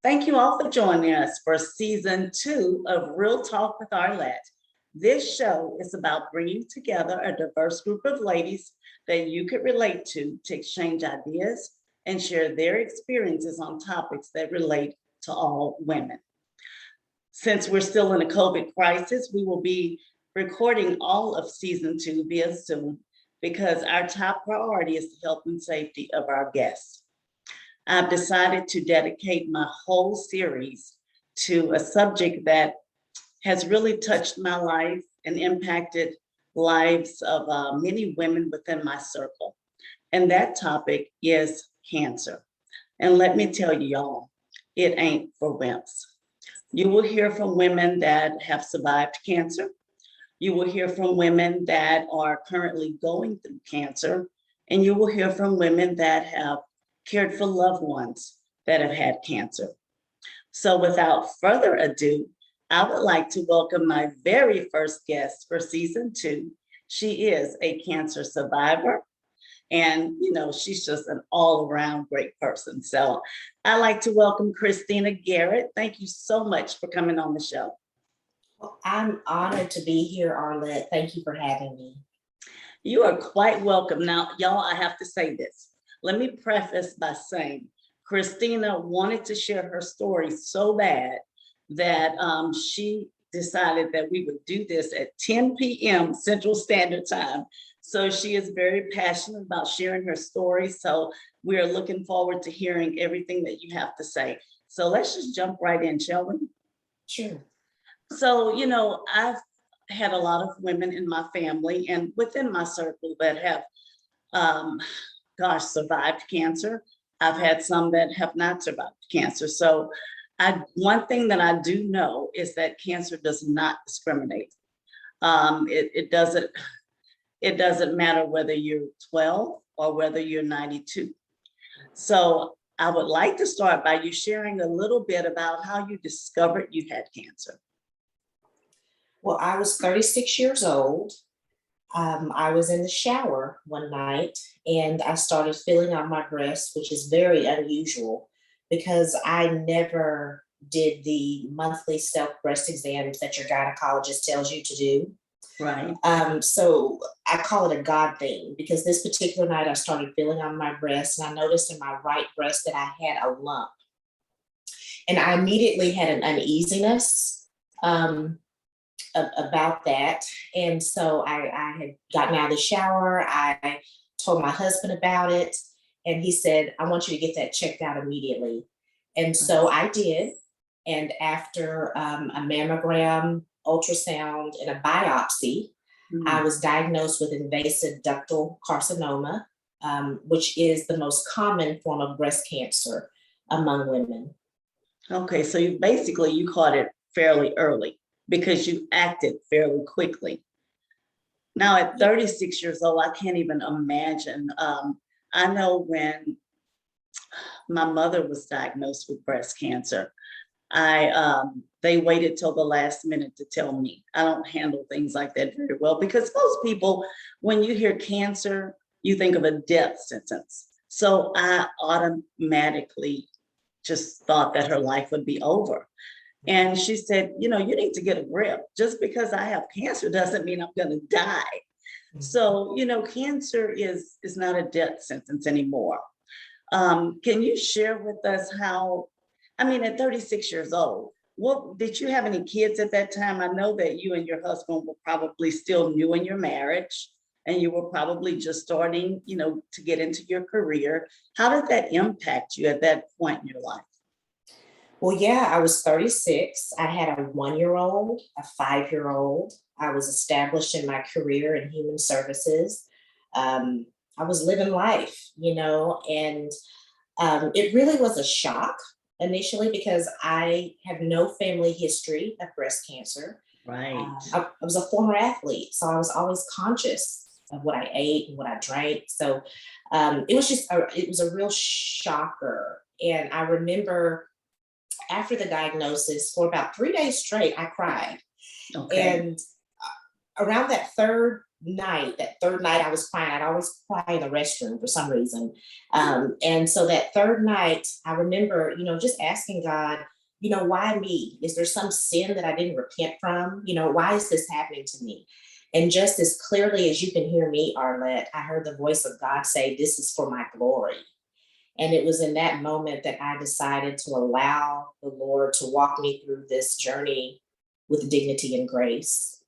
Thank you all for joining us for season 2 of Real Talk with Arlette. This show is about bringing together a diverse group of ladies that you could relate to exchange ideas and share their experiences on topics that relate to all women. Since we're still in a COVID crisis, we will be recording all of season 2 via Zoom because our top priority is the health and safety of our guests. I've decided to dedicate my whole series to a subject that has really touched my life and impacted lives of many women within my circle. And that topic is cancer. And let me tell you, y'all, it ain't for wimps. You will hear from women that have survived cancer. You will hear from women that are currently going through cancer. And you will hear from women that have cared for loved ones that have had cancer. So without further ado, I would like to welcome my very first guest for season 2. She is a cancer survivor, and she's just an all-around great person. So I'd like to welcome Christina Garrett. Thank you so much for coming on the show. Well, I'm honored to be here, Arlette. Thank you for having me. You are quite welcome. Now, y'all, I have to say this. Let me preface by saying Christina wanted to share her story so bad that she decided that we would do this at 10 p.m. Central Standard Time. So she is very passionate about sharing her story. So we are looking forward to hearing everything that you have to say. So let's just jump right in, shall we? Sure. So, I've had a lot of women in my family and within my circle that have survived cancer. I've had some that have not survived cancer. So one thing that I do know is that cancer does not discriminate. It doesn't matter whether you're 12 or whether you're 92. So I would like to start by you sharing a little bit about how you discovered you had cancer. Well, I was 36 years old. I was in the shower one night and I started feeling on my breast, which is very unusual because I never did the monthly self breast exams that your gynecologist tells you to do. Right. So I call it a God thing because this particular night I started feeling on my breast and I noticed in my right breast that I had a lump. And I immediately had an uneasiness about that. And so I had gotten out of the shower. I told my husband about it. And he said, I want you to get that checked out immediately. And so I did. And after a mammogram, ultrasound, and a biopsy, I was diagnosed with invasive ductal carcinoma, which is the most common form of breast cancer among women. Okay, so you caught it fairly early because you acted fairly quickly. Now at 36 years old, I can't even imagine. I know when my mother was diagnosed with breast cancer, they waited till the last minute to tell me. I don't handle things like that very well because most people, when you hear cancer, you think of a death sentence. So I automatically just thought that her life would be over. And she said, you need to get a grip. Just because I have cancer doesn't mean I'm going to die. So, cancer is not a death sentence anymore. Can you share with us at 36 years old, did you have any kids at that time? I know that you and your husband were probably still new in your marriage and you were probably just starting, to get into your career. How did that impact you at that point in your life? Well, yeah, I was 36. I had a 1-year-old, a 5-year-old. I was established in my career in human services. I was living life, and it really was a shock initially because I have no family history of breast cancer. Right. I was a former athlete, so I was always conscious of what I ate and what I drank. So it was a real shocker. And I remember after the diagnosis, for about 3 days straight, I cried. Okay. And around that third night, that third night I was crying. I'd always cry in the restroom for some reason. And so that third night, I remember, just asking God, why me? Is there some sin that I didn't repent from? Why is this happening to me? And just as clearly as you can hear me, Arlette, I heard the voice of God say, this is for my glory. And it was in that moment that I decided to allow the Lord to walk me through this journey with dignity and grace.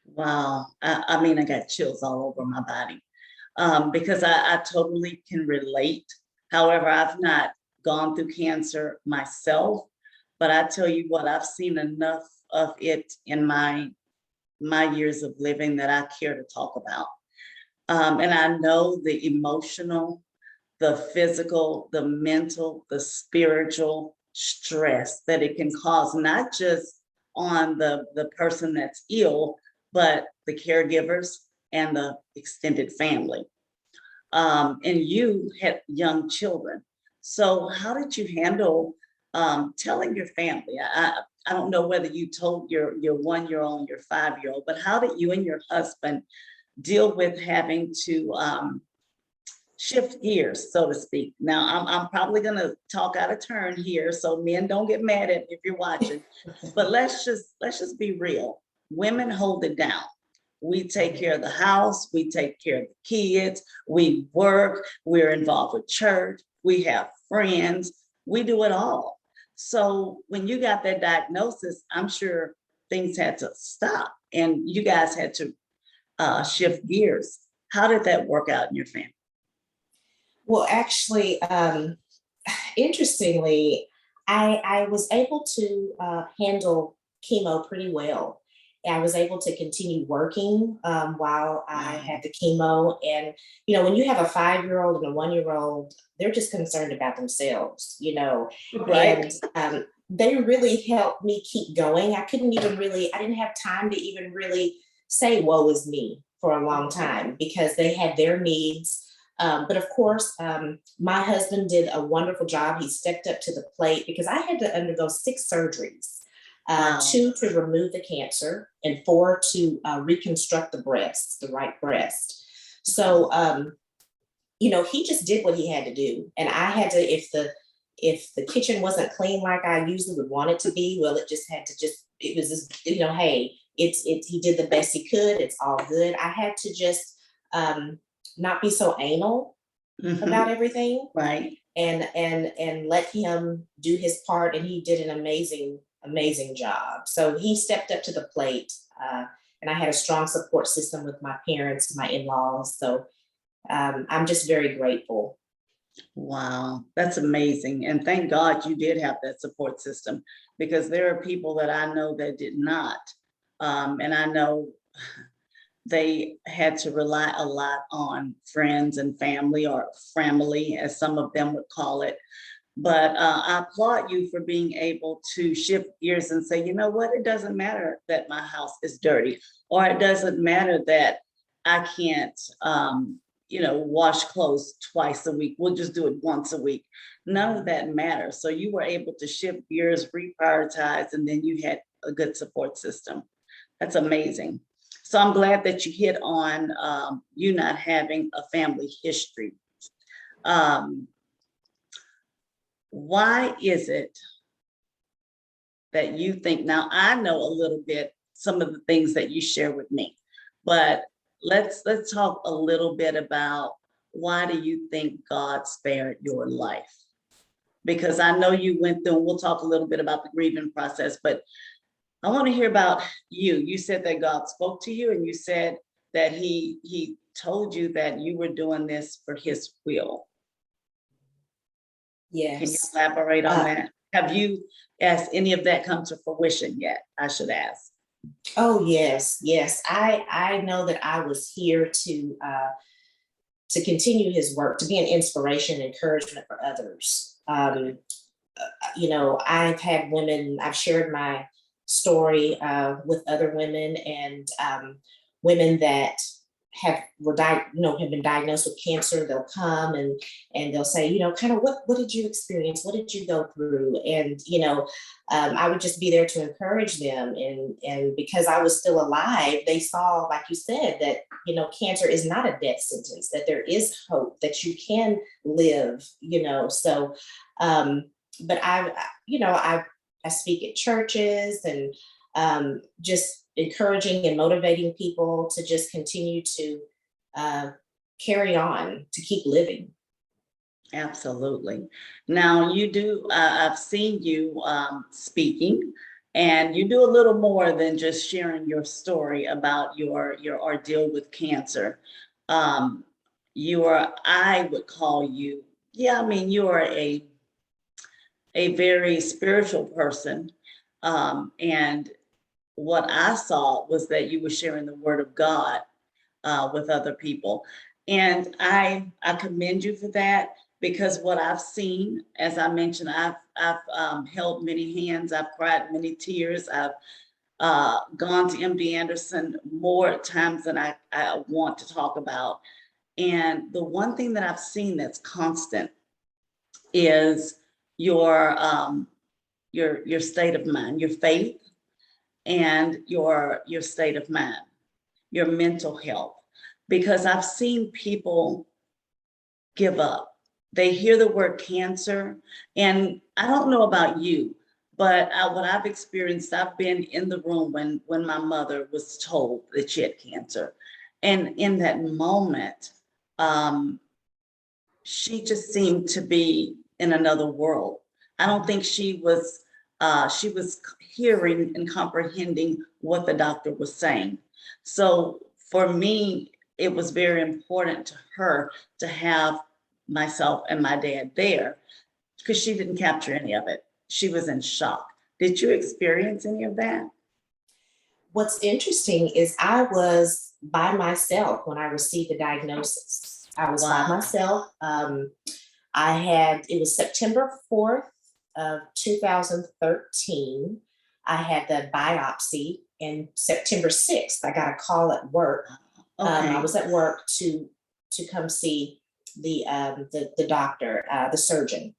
Wow. I mean, I got chills all over my body because I totally can relate. However, I've not gone through cancer myself, but I tell you what, I've seen enough of it in my years of living that I care to talk about. And I know the emotional, the physical, the mental, the spiritual stress that it can cause, not just on the person that's ill, but the caregivers and the extended family. And you had young children. So how did you handle telling your family? I don't know whether you told your 1-year-old and your 5-year-old, but how did you and your husband deal with having to shift gears, so to speak? Now, I'm probably going to talk out of turn here, so men don't get mad at me if you're watching. But let's just be real. Women hold it down. We take care of the house. We take care of the kids. We work. We're involved with church. We have friends. We do it all. So when you got that diagnosis, I'm sure things had to stop, and you guys had to shift gears. How did that work out in your family? Well, actually, interestingly, I was able to handle chemo pretty well. I was able to continue working while I had the chemo. And, when you have a 5-year-old and a 1-year-old, they're just concerned about themselves, Right. And they really helped me keep going. I didn't have time to even really say, woe is me for a long time because they had their needs. But of course, my husband did a wonderful job. He stepped up to the plate because I had to undergo 6 surgeries, Wow. 2 to remove the cancer and 4 to reconstruct the right breast. So, he just did what he had to do. And I had to, if the kitchen wasn't clean like I usually would want it to be, well, it was just, hey, he did the best he could. It's all good. I had to just, not be so anal about everything, Right. and let him do his part, and he did an amazing job. So he stepped up to the plate, and I had a strong support system with my parents, my in-laws. So I'm just very grateful. Wow, that's amazing. And thank God you did have that support system, because there are people that I know that did not. And I know they had to rely a lot on friends and family, or family, as some of them would call it. But I applaud you for being able to shift gears and say, you know what, it doesn't matter that my house is dirty, or it doesn't matter that I can't, wash clothes twice a week. We'll just do it once a week. None of that matters. So you were able to shift gears, reprioritize, and then you had a good support system. That's amazing. So I'm glad that you hit on you not having a family history. Why is it that you think, now I know a little bit, some of the things that you share with me, but let's talk a little bit about, why do you think God spared your life? Because I know you went through, and we'll talk a little bit about the grieving process, but I want to hear about you. You said that God spoke to you, and you said that he told you that you were doing this for his will. Yes. Can you elaborate on that? Have you asked any of that come to fruition yet? I should ask. Oh, yes. I know that I was here to continue his work, to be an inspiration, encouragement for others. I've had women, I've shared my story with other women, and women that have been diagnosed with cancer, they'll come and they'll say, kind of what did you experience? What did you go through? And I would just be there to encourage them. And because I was still alive, they saw, like you said, that cancer is not a death sentence, that there is hope, that you can live. So but I speak at churches and just encouraging and motivating people to just continue to carry on, to keep living. Absolutely. Now you do, I've seen you speaking, and you do a little more than just sharing your story about your ordeal with cancer. I would call you, yeah, I mean, you are a very spiritual person. And what I saw was that you were sharing the word of God with other people. And I commend you for that, because what I've seen, as I mentioned, I've held many hands, I've cried many tears, I've gone to MD Anderson more times than I want to talk about. And the one thing that I've seen that's constant is your state of mind, your faith, and your state of mind, your mental health. Because I've seen people give up. They hear the word cancer, and I don't know about you, but what I've experienced, I've been in the room when my mother was told that she had cancer, and in that moment, she just seemed to be in another world. I don't think she was hearing and comprehending what the doctor was saying. So for me, it was very important to her to have myself and my dad there, because she didn't capture any of it. She was in shock. Did you experience any of that? What's interesting is I was by myself when I received the diagnosis. I was by Wow. myself. It was September 4th of 2013. I had the biopsy, and September 6th, I got a call at work. I Okay. was at work to come see the doctor, the surgeon.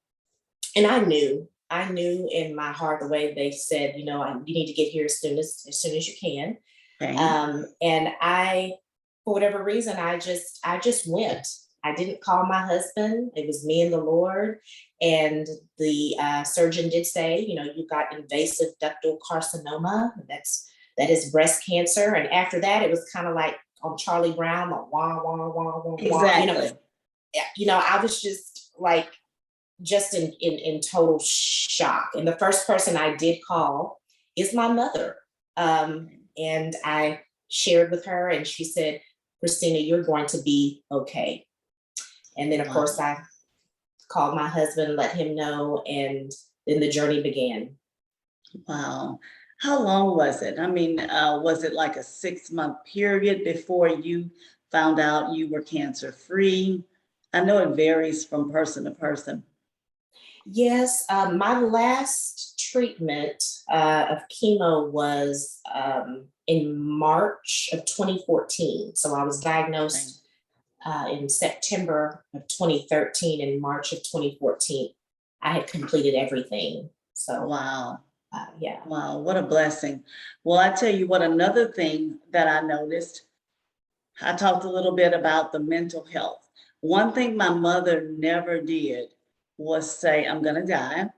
And I knew in my heart, the way they said, you need to get here as soon as you can. Okay. And for whatever reason, I just went. I didn't call my husband. It was me and the Lord. And the surgeon did say, you've got invasive ductal carcinoma. That is breast cancer. And after that, it was kind of like on Charlie Brown, like wah, wah, wah, wah, Exactly. wah. I was just like, in total shock. And the first person I did call is my mother. And I shared with her, and she said, Christina, you're going to be okay. And then, of course, I called my husband, let him know, and then the journey began. Wow. How long was it? I mean, was it like a 6-month period before you found out you were cancer free? I know it varies from person to person. Yes, my last treatment of chemo was in March of 2014. So I was diagnosed in September of 2013. In March of 2014, I had completed everything. So Wow. yeah. Wow, what a blessing. Well, I tell you what, another thing that I noticed, I talked a little bit about the mental health. One thing my mother never did was say, I'm going to die.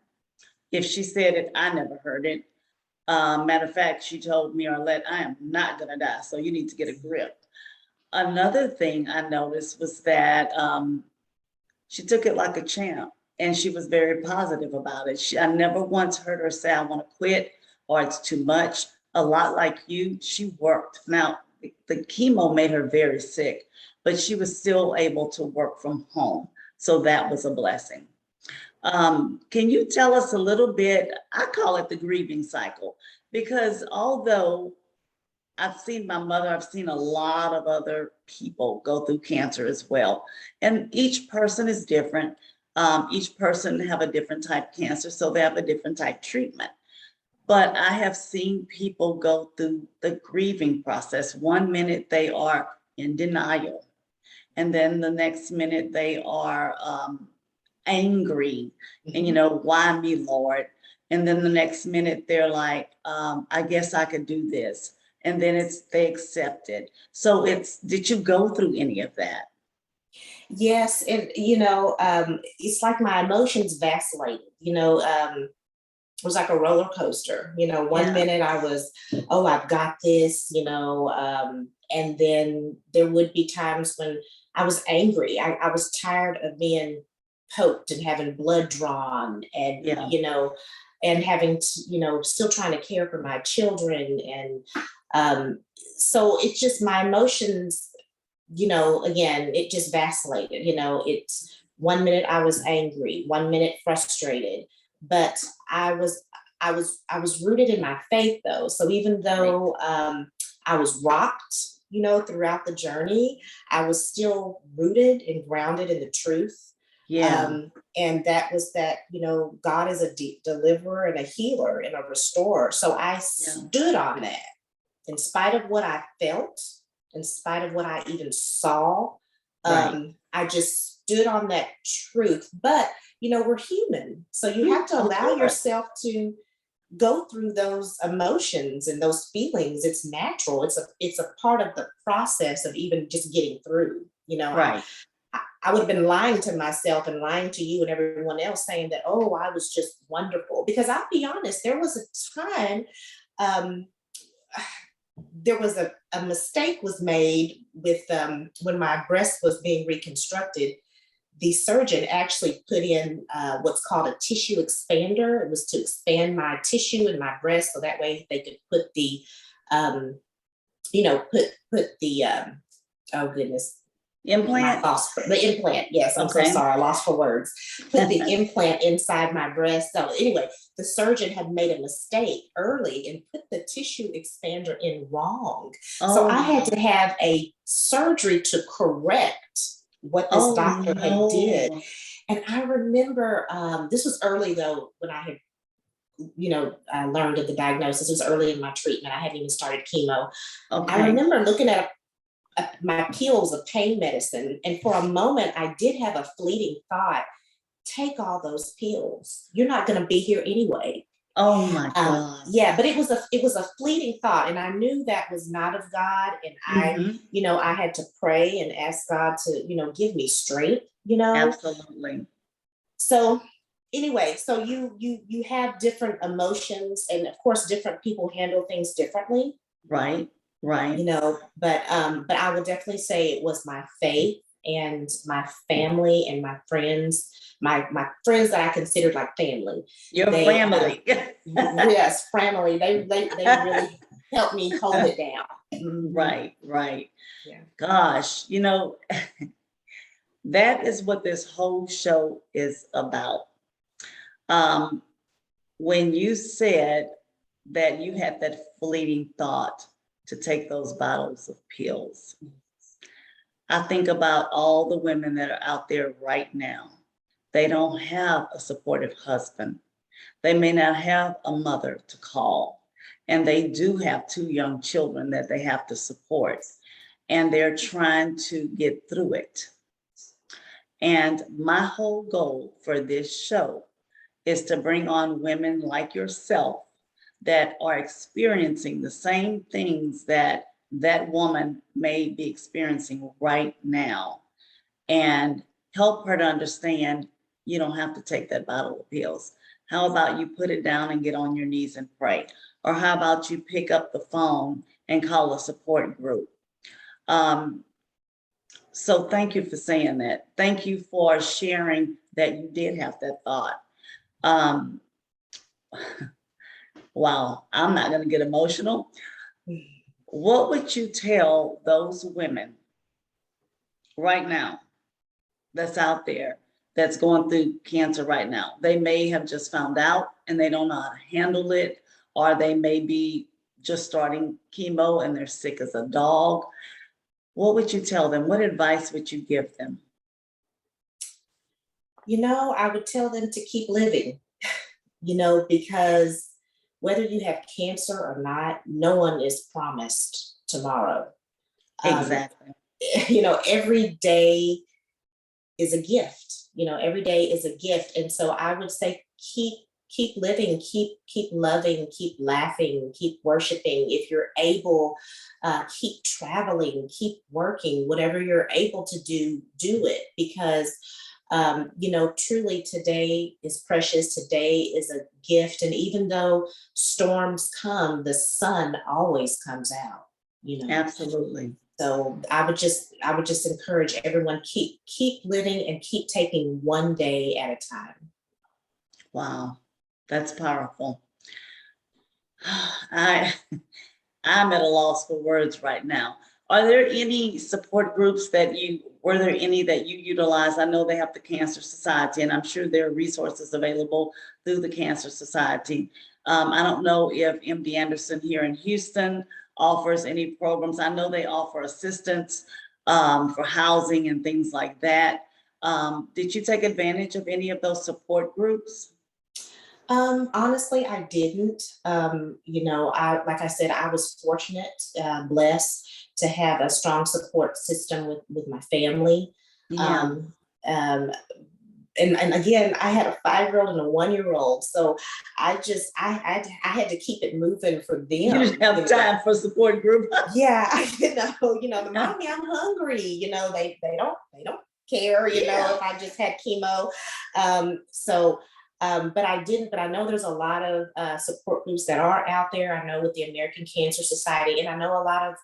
If she said it, I never heard it. Matter of fact, she told me, Arlette, I am not going to die, so you need to get a grip. Another thing I noticed was that she took it like a champ, and she was very positive about it. I never once heard her say, I want to quit or it's too much. A lot like you, she worked. Now, the chemo made her very sick, but she was still able to work from home. So that was a blessing. Can you tell us a little bit? I call it the grieving cycle, because although I've seen my mother, I've seen a lot of other people go through cancer as well. And each person is different. Each person have a different type of cancer, so they have a different type of treatment. But I have seen people go through the grieving process. One minute they are in denial. And then the next minute they are angry and, why me, Lord? And then the next minute they're like, I guess I could do this. And then they accept it. So did you go through any of that? Yes, and it's like my emotions vacillated. It was like a roller coaster. One Yeah. minute I was, oh, I've got this, and then there would be times when I was angry. I was tired of being poked and having blood drawn, and Yeah. And having to, still trying to care for my children, and so it's just my emotions. Again, it just vacillated. It's one minute I was angry, one minute frustrated, but I was rooted in my faith though. So even though I was rocked, throughout the journey, I was still rooted and grounded in the truth. Yeah. And that was that, God is a deliverer and a healer and a restorer. So I stood on that in spite of what I felt, in spite of what I even saw. Right. I just stood on that truth. But, we're human. So you have to allow yourself to go through those emotions and those feelings. It's natural. It's a part of the process of even just getting through. Right. I would have been lying to myself and lying to you and everyone else saying that, oh, I was just wonderful. Because I'll be honest, there was a time, there was a mistake was made with when my breast was being reconstructed. The surgeon actually put in what's called a tissue expander. It was to expand my tissue in my breast, so that way they could put the, put the, oh goodness, Implant? The implant, yes, I'm so sorry, I lost for words. Put the implant inside my breast. So anyway, the surgeon had made a mistake early and put the tissue expander in wrong. So I had to have a surgery to correct what this doctor had did. And I remember, this was early though, when I had, I learned of the diagnosis. It was early in my treatment. I hadn't even started chemo. I remember looking at my pills of pain medicine. And for a moment, I did have a fleeting thought, take all those pills. You're not going to be here anyway. Oh my God. Yeah, but it was a fleeting thought. And I knew that was not of God. And I had to pray and ask God to, give me strength, Absolutely. So anyway, so you have different emotions, and of course, different people handle things differently. Right. Right. But I will definitely say it was my faith and my family and my friends, my friends that I considered like family. Your family. Yes, family. They really helped me hold it down. Right. Yeah. Gosh, that is what this whole show is about. When you said that you had that fleeting thought to take those bottles of pills, I think about all the women that are out there right now. They don't have a supportive husband. They may not have a mother to call. And they do have 2 young children that they have to support. And they're trying to get through it. And my whole goal for this show is to bring on women like yourself that are experiencing the same things that woman may be experiencing right now, and help her to understand you don't have to take that bottle of pills. How about you put it down and get on your knees and pray? Or how about you pick up the phone and call a support group? So thank you for saying that. Thank you for sharing that you did have that thought. Wow, I'm not going to get emotional. What would you tell those women right now that's out there that's going through cancer right now? They may have just found out and they don't know how to handle it, or they may be just starting chemo and they're sick as a dog. What would you tell them? What advice would you give them? I would tell them to keep living, because whether you have cancer or not, no one is promised tomorrow. Exactly. every day is a gift. Every day is a gift. And so I would say keep living, keep loving, keep laughing, keep worshiping. If you're able, keep traveling, keep working, whatever you're able to do it, because truly today is precious. Today is a gift. And even though storms come, the sun always comes out. Absolutely. So I would just encourage everyone, keep living and keep taking one day at a time. Wow, that's powerful. I I'm at a loss for words right now. Are there any support groups were there any that you utilize? I know they have the Cancer Society, and I'm sure there are resources available through the Cancer Society. I don't know if MD Anderson here in Houston offers any programs. I know they offer assistance for housing and things like that. Did you take advantage of any of those support groups? Honestly, I didn't. Like I said, I was fortunate, blessed to have a strong support system with my family. Yeah, Um, um, and again, I had a 5-year-old and a 1-year-old, so I had to keep it moving for you them. didn't have time for a support group. Yeah, the mommy, I'm hungry. They don't care. Yeah. If I just had chemo. But I didn't. But I know there's a lot of support groups that are out there. I know with the American Cancer Society, and I know a lot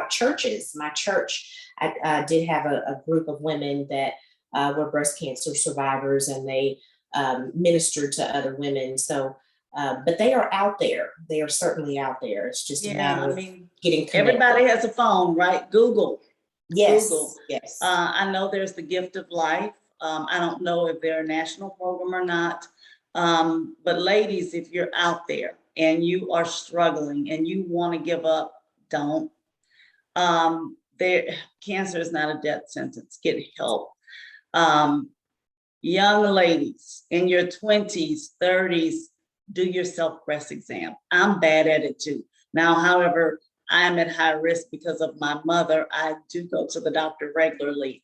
of churches. My church, I did have a group of women that were breast cancer survivors, and they ministered to other women. So but they are out there. They are certainly out there. It's just a Yeah, matter I of mean, getting connected. everybody has a phone, right? Google. Yes, yes. I know there's the Gift of Life. I don't know if they're a national program or not. But ladies, if you're out there and you are struggling and you want to give up, don't. There, cancer is not a death sentence. Get help. Um, Young ladies in your 20s, 30s, do your self-breast exam. I'm bad at it too. Now, however, I'm at high risk because of my mother. I do go to the doctor regularly,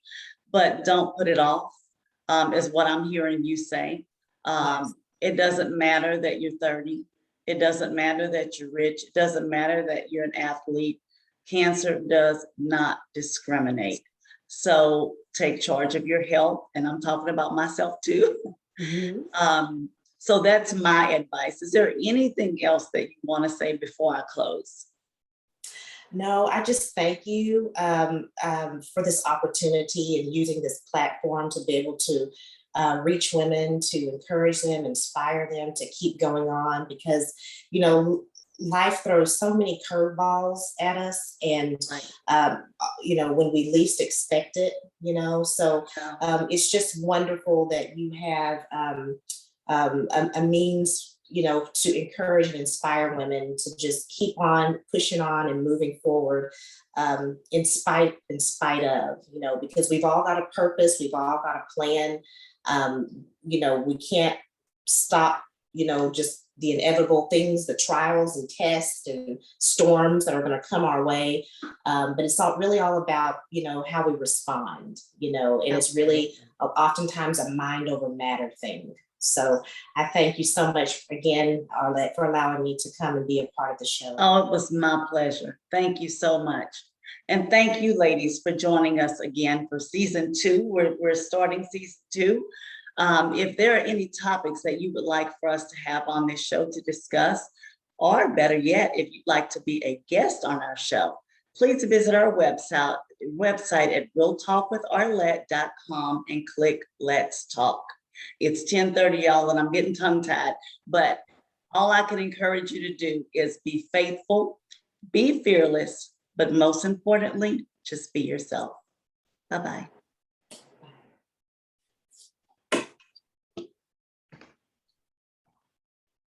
but don't put it off, is what I'm hearing you say. Yes. It doesn't matter that you're 30. It doesn't matter that you're rich. It doesn't matter that you're an athlete. Cancer does not discriminate. So take charge of your health. And I'm talking about myself too. Mhm. So that's my advice. Is there anything else that you want to say before I close? No, I just thank you for this opportunity and using this platform to be able to reach women, to encourage them, inspire them to keep going on, because, you know, life throws so many curveballs at us. And, Right. when we least expect it, so Yeah. it's just wonderful that you have a means, to encourage and inspire women to just keep on pushing on and moving forward, in spite of, because we've all got a purpose, we've all got a plan. We can't stop, just the inevitable things, the trials and tests and storms that are going to come our way. But it's all about, how we respond, and it's really oftentimes a mind over matter thing. So I thank you so much again, Arlette, for allowing me to come and be a part of the show. Oh, it was my pleasure. Thank you so much. And thank you, ladies, for joining us again for season 2. We're starting season 2. If there are any topics that you would like for us to have on this show to discuss, or better yet, if you'd like to be a guest on our show, please visit our website at realtalkwitharlette.com and click Let's Talk. It's 10:30, y'all, and I'm getting tongue-tied, but all I can encourage you to do is be faithful, be fearless, but most importantly, just be yourself. Bye-bye.